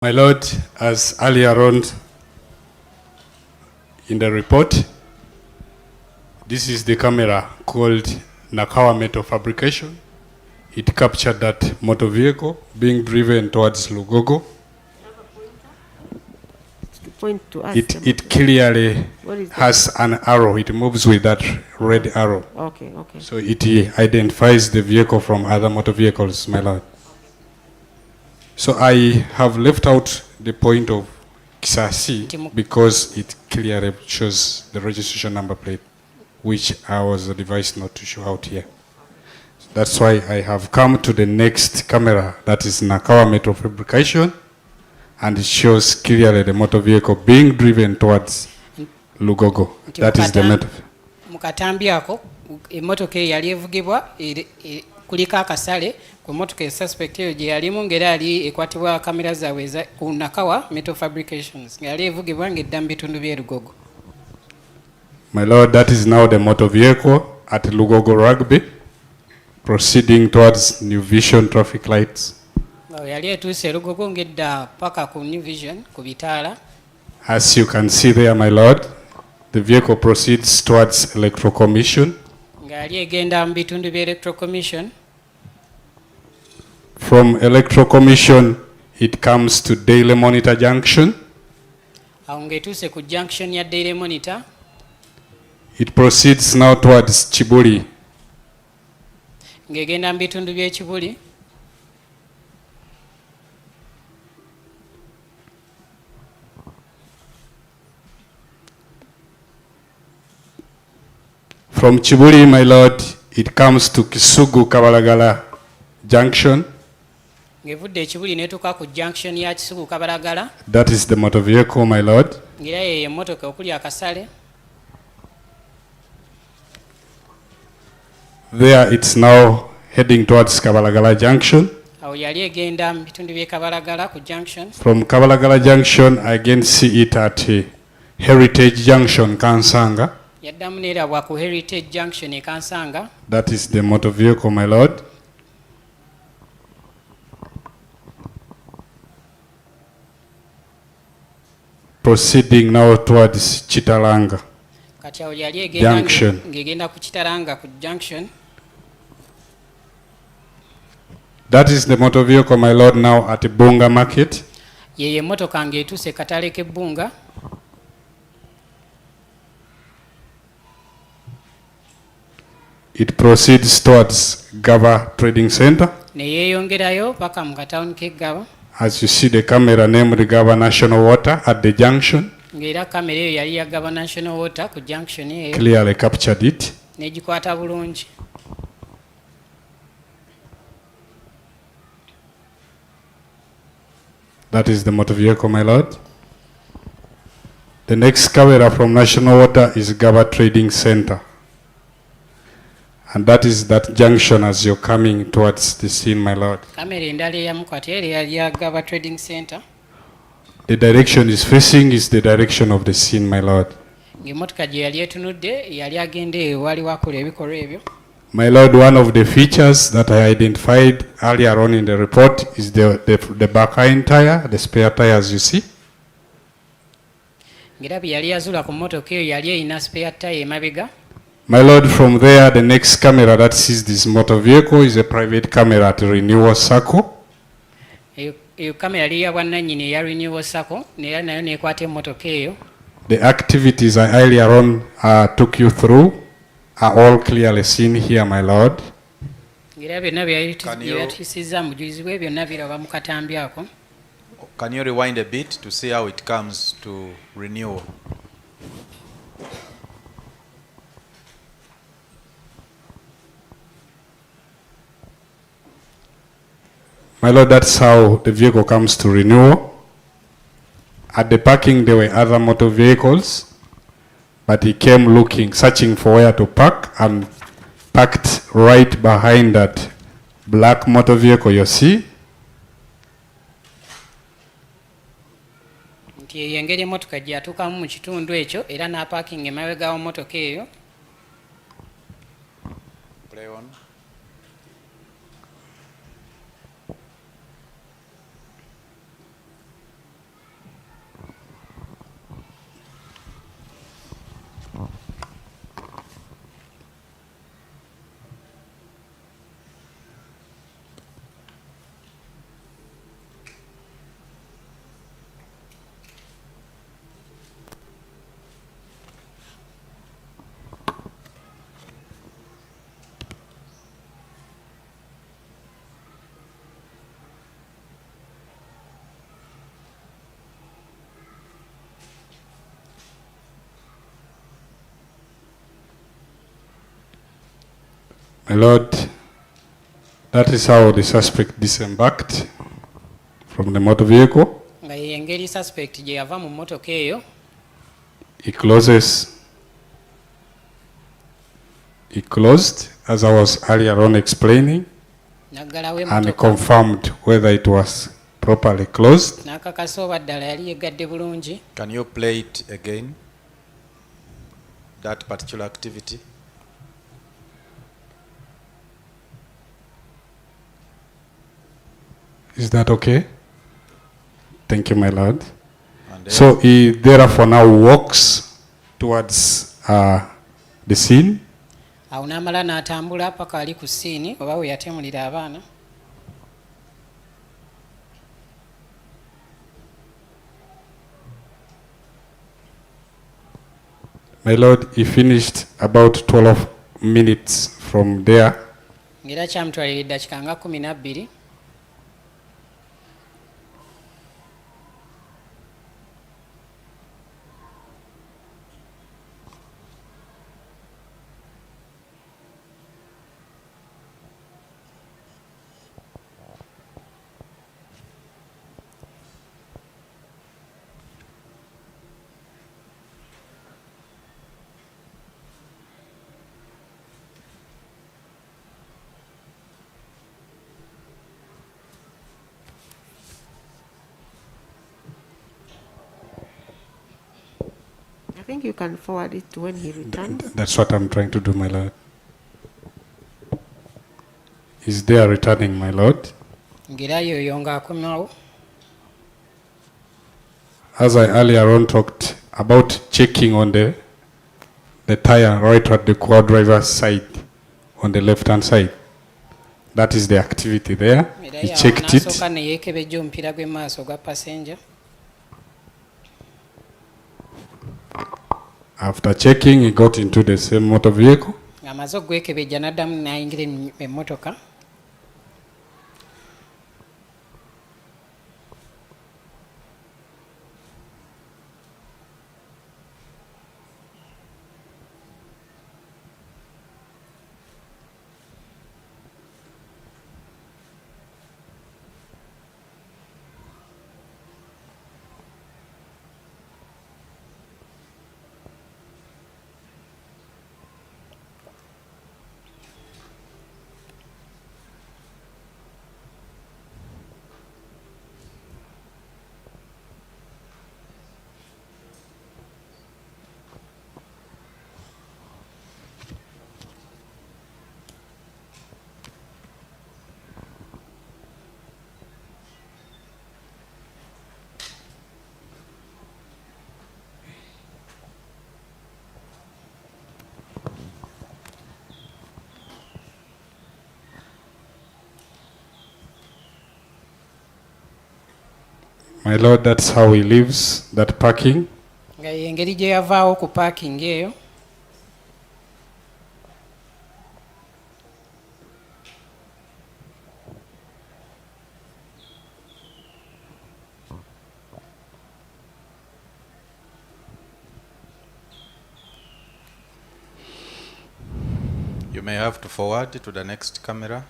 My Lord, as earlier on in the report, this is the camera called Nakawa Metal Fabrication. It captured that motor vehicle being driven towards Lugogo. Point to us. It clearly has an arrow. It moves with that red arrow. Okay. So it identifies the vehicle from other motor vehicles, my Lord. So I have left out the point of Kisasi because it clearly shows the registration number plate, which I was advised not to show out here. So that's why I have come to the next camera, that is Nakawa Metal Fabrication, and it shows clearly the motor vehicle being driven towards Lugogo. That is the metal. Mukatambyako emotoka yali evugibwa kuliko akasale ku motoka suspect eyo gye yalimu ng'era ali ekwatibwa kamera zaabwe ku Nakawa Metal Fabrications yali evugibwa ng'edda mu bitundu by'e Lugogo. My Lord, that is now the motor vehicle at Lugogo Rugby proceeding towards New Vision traffic lights. Yali etuuse e Lugogo ng'edda paka ku New Vision ku bitaala. As you can see there, my Lord, the vehicle proceeds towards Electoral Commission. Ng'ali egenda mu bitundu by'e Electoral Commission. From Electoral Commission, it comes to Daily Monitor Junction. Awo ng'etuuse ku junction ya Daily Monitor. It proceeds now towards Chibuli. Ng'egenda mu bitundu by'e Chibuli. From Chibuli, my Lord, it comes to Kisugu Kabalagala Junction. Ng'evudde Chibuli n'etuuka ku junction ya Kisugu Kabalagala. That is the motor vehicle, my Lord. Ng'era ye emmotoka okuli akasale. There it's now heading towards Kabalagala Junction. Awo yali egenda mu bitundu by'e Kabalagala ku junction. From Kabalagala Junction, I again see it at Heritage Junction, Kansanga. Yaddamu n'erabwa ku Heritage Junction e Kansanga. That is the motor vehicle, my Lord. Proceeding now towards Chitalanga Kati awo yali egenda Junction. ng'egenda ku Kitalanga ku junction. That is the motor vehicle, my Lord, now at Bunga Market. Ye emmotoka ng'etuuse katale k'ebbunga. It proceeds towards Gaba Trading Center. Ne yeeyongerayo paka mu katawuni k'eggaba. As you see the camera named Gaba National Water at the junction, Ng'era kamera eyo yali ya Gaba National Water ku junction eyo. clearly captured it. N'egikwata bulungi. That is the motor vehicle, my Lord. The next camera from National Water is Gaba Trading Center. And that is that junction as you're coming towards the scene, my Lord. Kamera endala eyamukwata era yali ya Gaba Trading Center. The direction is facing is the direction of the scene, my Lord. Ng'emmotoka gye yali etunudde yali agenda eyo wali wakola ebikolwa ebyo. My Lord, one of the features that I identified earlier on in the report is the back hind tire, the spare tire, as you see. Ng'era bye yali yazula ku mmotoka eyo yali erina spare tire emabega. My Lord, from there, the next camera that sees this motor vehicle is a private camera at Renewal Circle. Eyo kamera yali ya bwannannyini eya Renewal Circle neera nayo n'ekwata emmotoka eyo. The activities I earlier on took you through are all clearly seen here, my Lord. Ng'era byonna bye yatuusizza mu bujulizi bwe byonna biraba mu katambyako. Can you rewind a bit to see how it comes to renewal? My Lord, that's how the vehicle comes to renewal. At the parking, there were other motor vehicles, but he came looking, searching for where to park, and parked right behind that black motor vehicle you see. Nti eyo engeri emmotoka gye yatuukamu mu kitundu ekyo era n'apaakinga emabega w'emmotoka eyo. Play on. My Lord, that is how the suspect disembarked from the motor vehicle. Nga yengeri suspect gye yava mu mmotoka eyo. He closed, as I was earlier on explaining, and confirmed whether it was properly closed. Can you play it again? That particular activity? Is that okay? Thank you, my Lord. So he therefore now walks towards the scene. Awo n'amala n'atambula paka ali ku siini oba we yatemulira abaana. My Lord, he finished about 12 minutes from there. Ng'era kyamutwalira eddakiika nga 12. I think you can forward it to when he returns. That's what I'm trying to do, my Lord. Is there returning, my Lord? As I earlier on talked about checking on the tire right at the co-driver's side, on the left-hand side. That is the activity there. He checked it. After checking, he got into the same motor vehicle. My Lord, that's how he leaves that parking. You may have to forward to the next camera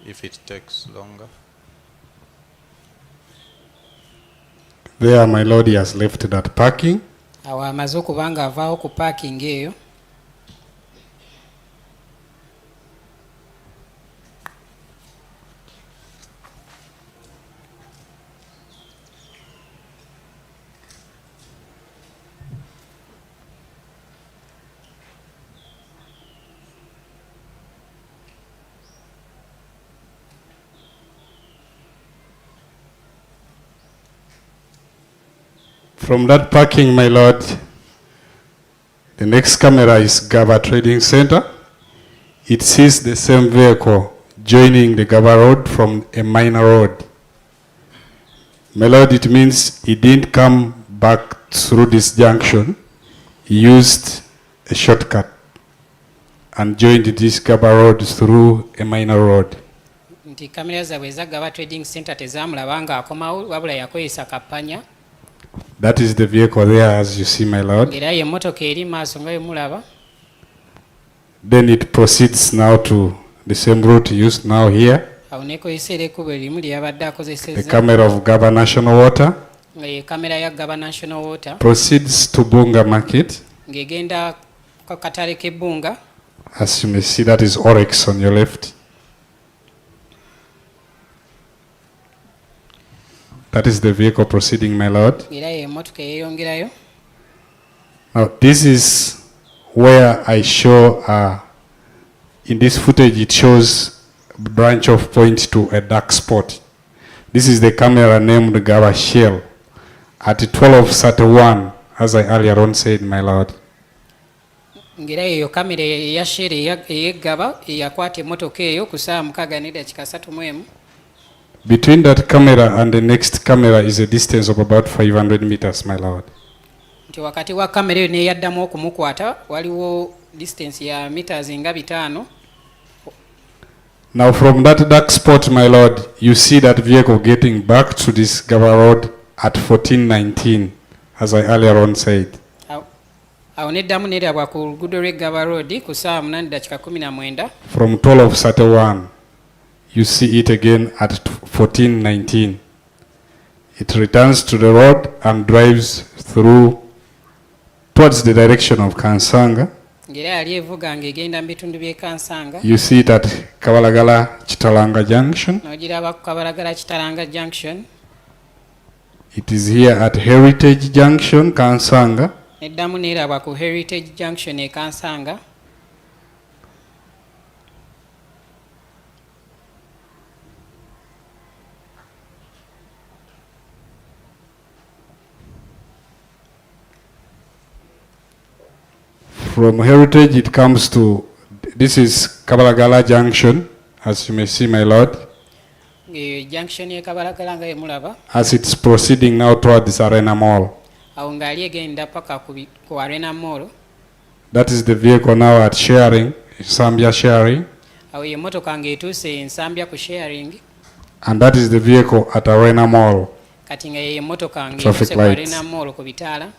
if it takes longer. There, my Lord, he has left that parking. From that parking, my Lord, the next camera is Gaba Trading Center. It sees the same vehicle joining the Gaba Road from a minor road. My Lord, it means he didn't come back through this junction. He used a shortcut and joined this Gaba Road through a minor road. Nti kamera zaabwe eza Gaba Trading Center tezamulaba nga akomawo wabula yakozesa kapanya. That is the vehicle there, as you see, my Lord. Then it proceeds now to the same route used now here. awo nekoyesera ekkubo erimu lye yabadde The akozesezza camera of Gaba National Water nga ye kamera ya Gaba National Water proceeds to Bunga Market. ng'egenda ku katale k'ebbunga. As you may see, that is Oryx on your left. That is the vehicle proceeding, my lord. Era ye emmotoka eyeeyongerayo. Now, this is where I show, in this footage, it shows branch of point to a dark spot. This is the camera named Gaba Shell at 12:31, as I earlier on said, my lord. Ng'era eyo kamera eya Shell eyeggaba eyakwata emmotoka eyo ku ssaawa 6:31. Between that camera and the next camera is a distance of about 500 meters, my lord. Nti wakati wa kamera eyo n'eyaddamu okumukwata waliwo distance ya meters nga 5. Now from that dark spot, my lord, you see that vehicle getting back to this Gaba Road at 14:19, as I earlier on said. Awo neddamu nerabwa ku luguudo lw'Egaba Road ku ssaawa 8:19. From 12:31, you see it again at 14:19. It returns to the road and drives through towards the direction of Kansanga. Ng'era yali evuga ng'egenda mu bitundu by'e Kansanga. You see it at Kabalagala Chitalanga Junction. N'ogiraba ku Kabalagala Kitalanga Junction. It is here at Heritage Junction, Kansanga. Neddamu nerabwa ku Heritage Junction e Kansanga. From Heritage it comes to, this is Kabalagala Junction, as you may see, my lord. Junction ye Kabalagala nga emulaba. As it's proceeding now towards Arena Mall. Awo ng'ali egenda paka ku Arena Mall. That is the vehicle now at Sharing, Sambia Sharing. Awo ye emmotoka ng'etuuse Nsambya ku Sharing. And that is the vehicle at Arena Mall. Kati nga ye emmotoka Traffic ng'etuuse ku lights. Arena Mall ku bitaala.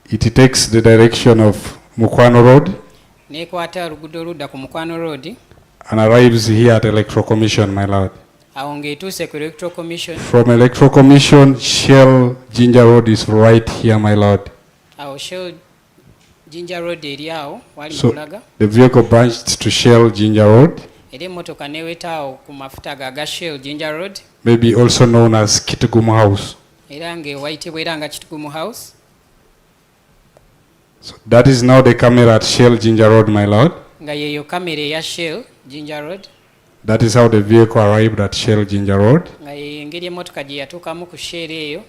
It takes the direction of Mukwano Road N'ekwata oluguudo oludda ku Mukwano Road. and arrives here at Electoral Commission, my lord. Awo ng'etuuse ku Electoral Commission. From Electoral Commission, Shell Ginger Road is right here, my lord. Awo Shell Ginger Road eri awo wali So mulaga. the vehicle branched to Shell Ginger Road, Era emmotoka n'eweta awo ku mafuta ga Shell Ginger Road. maybe also known as Kitgum House. Era ng'ewayitibwa era nga Kitugumu House. So that is now the camera at Shell Ginger Road, my lord. Nga yeyo kamera eya Shell Ginger Road. That is how the vehicle arrived at Shell Ginger Road. Nga yeyo engeri emmotoka gye yatuukamu ku Shell eyo.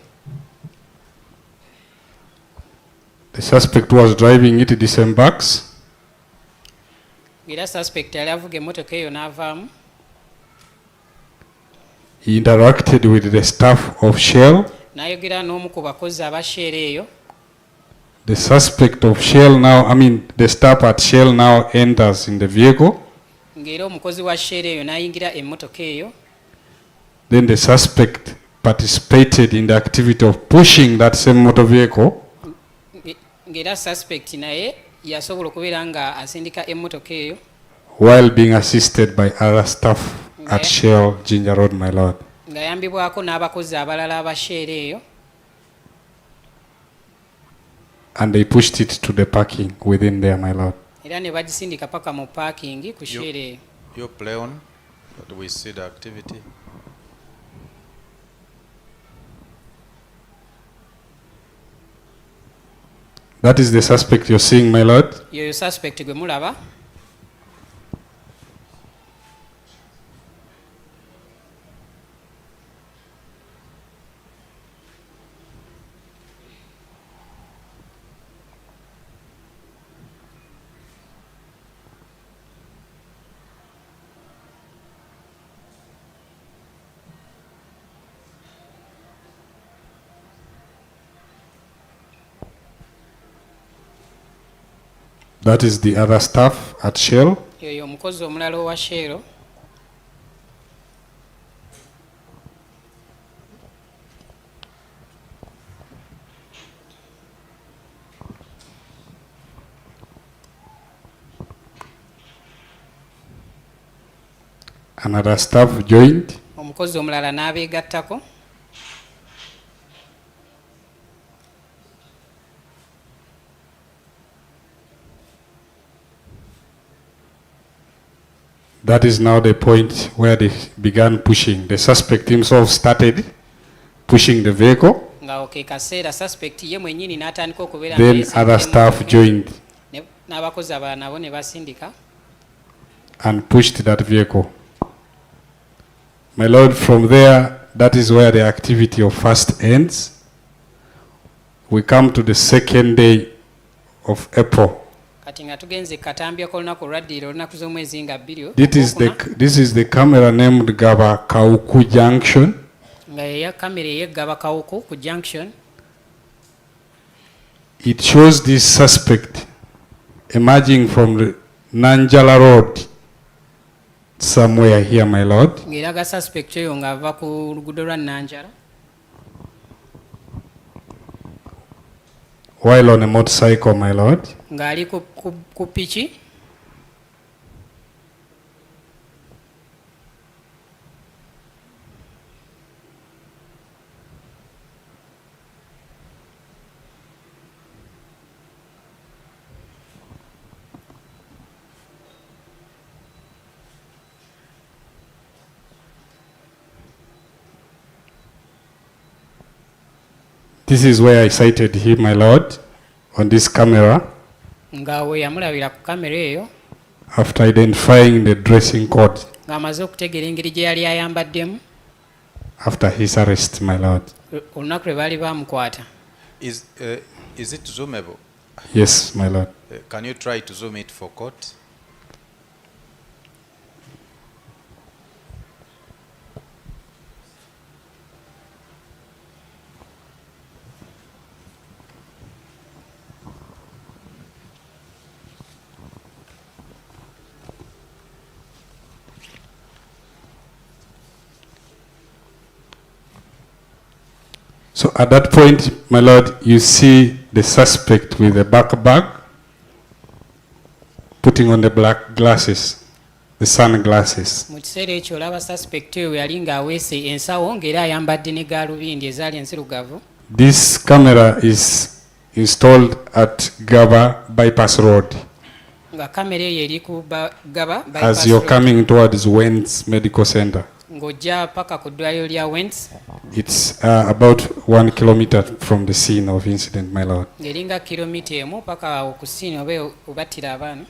The suspect was driving it disembarks. Era suspect yali avuga emmotoka eyo n'avaamu. He interacted with the staff of Shell. N'ayogera n'omu ku bakozi aba Shell eyo. The suspect of Shell now, the staff at Shell now enters in the vehicle. Ng'era omukozi wa Shell eyo n'ayingira emmotoka eyo. Then the suspect participated in the activity of pushing that same motor vehicle. Ng'era suspect naye yasobola okubeera nga asindika emmotoka eyo. While being assisted by other staff at Yeah. Shell Ginger Road, my lord. Ng'ayambibwako n'abakozi abalala aba Shell eyo. And they pushed it to the parking within there, my lord. Era ne bagisindika paka mu parking ku Shell eyo. You play on, but we see the activity. That is the suspect you're seeing, my lord. Yoyo suspect gwe mulaba. That is the other staff at Shell. Yoyo omukozi omulala owa Shell. Another staff joined. Omukozi omulala n'abeegattako. That is now the point where they began pushing. The suspect himself started pushing the vehicle. Ng'awo ke kaseera suspect ye mwennyini n'atandika okubeera Then other staff joined n'abakozi abalala nabo ne basindika and pushed that vehicle. My Lord, from there, that is where the activity of fast ends. We come to the second day of April. kati nga tugenze katambyako olunaku olwaddirira olunaku z'omwezi nga bbiri This is the camera named Gaba Kauku Junction. nga yeya kamera eyeggaba kawuku ku junction. It shows this suspect emerging from the Nanjala Road somewhere here, my Lord. Ng'eraga suspect oyo ng'ava ku luguudo lwa Nanjala While on a motorcycle, my Lord. ng'ali ku piki. This is where I sighted him, my Lord, on this camera, nga we yamulabira ku kamera eyo after identifying the dressing code, ng'amaze okutegeera engeri gye yali ayambaddemu after his arrest, my Lord. olunaku lwe baali bamukwata. Is it zoomable? Yes, my Lord. Can you try to zoom it for court? So at that point, my Lord, you see the suspect with the back bag, putting on the black glasses, the sunglasses. Mu kiseera ekyo olaba suspect oyo yali ng'aweese ensawo ng'era ayambadde ne gaalubindi ezaali enzirugavu. This camera is installed at Gaba Bypass Road. Nga kamera eyo eri ku Gaba As bypass you're road. coming towards Wentz Medical Center. Ng'ojja paka ku ddwaliro lya Wentz It's about 1 kilometer from the scene of incident, my Lord. ng'eringa kilomita emu paka okusiini oba obattira abaana.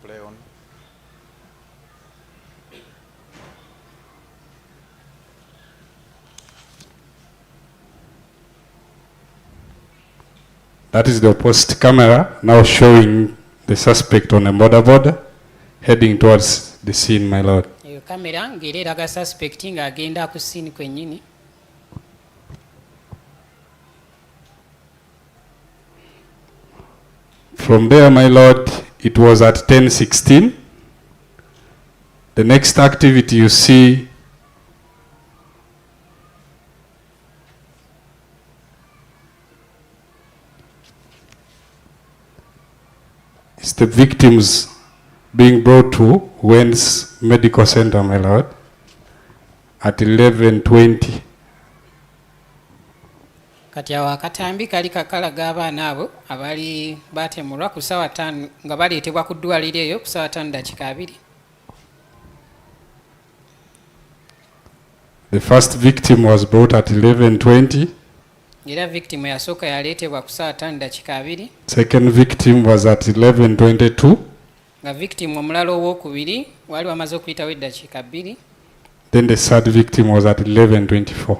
Play on. That is the opposite camera now showing the suspect on a border heading towards the scene, my Lord. Eyo kamera ng'era eraga suspect ng'agenda ku siini kwennyini. From there, my Lord, it was at 10:16. The next activity you see is the victims being brought to Wentz Medical Center, my Lord, at 11:20. Kati awo akatambi kali kakalaga abaana abo abaali baatemulwa ku ssaawa 5 nga baleetebwa ku ddwaliro eyo ku ssaawa 5:2. The first victim was brought at 11:20. Era victim yasooka yaleetebwa ku ssaawa 5:2. Second victim was at 11:22. Nga victim omulala owookubiri wali wamaze okuyitawo eddakiika 2. Then the third victim was at 11:24.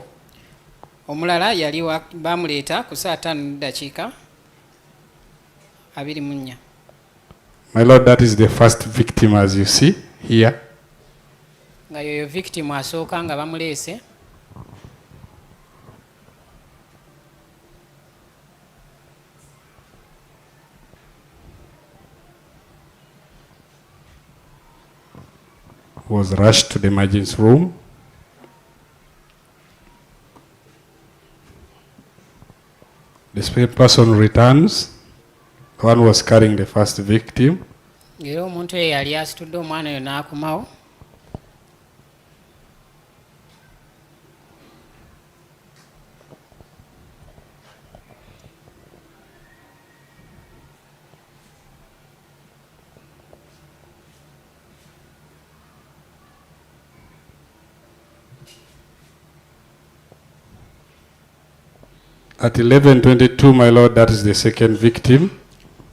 Omulala yali bamuleeta ku ssaawa 5:24. My Lord, that is the first victim as you see here. Nga yoyo victim asooka nga bamuleese. Was rushed to the emergency room. The same person returns. One was carrying the first victim. ng'era omuntu oyo yali asitudde omwana oyo n'akomawo. At 11:22, my lord, that is the second victim.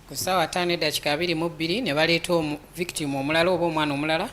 Ku ssaawa 5:22 ne baleeta victim omulala oba omwana omulala.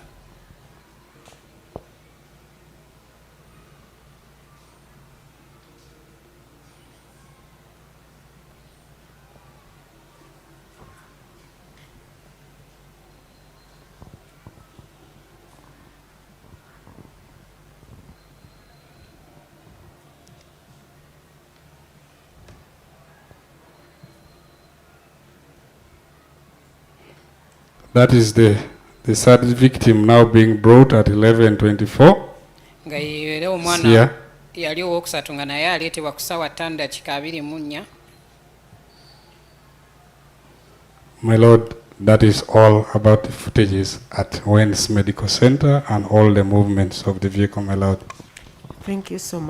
That is the third victim now being brought at 11:24. Nga era Sia. omwana yali owookusatu nga naye aleetebwa ku ssaawa 5:24. My lord, that is all about the footages at Wayne's Medical Center and all the movements of the vehicle, my lord. Thank you so much.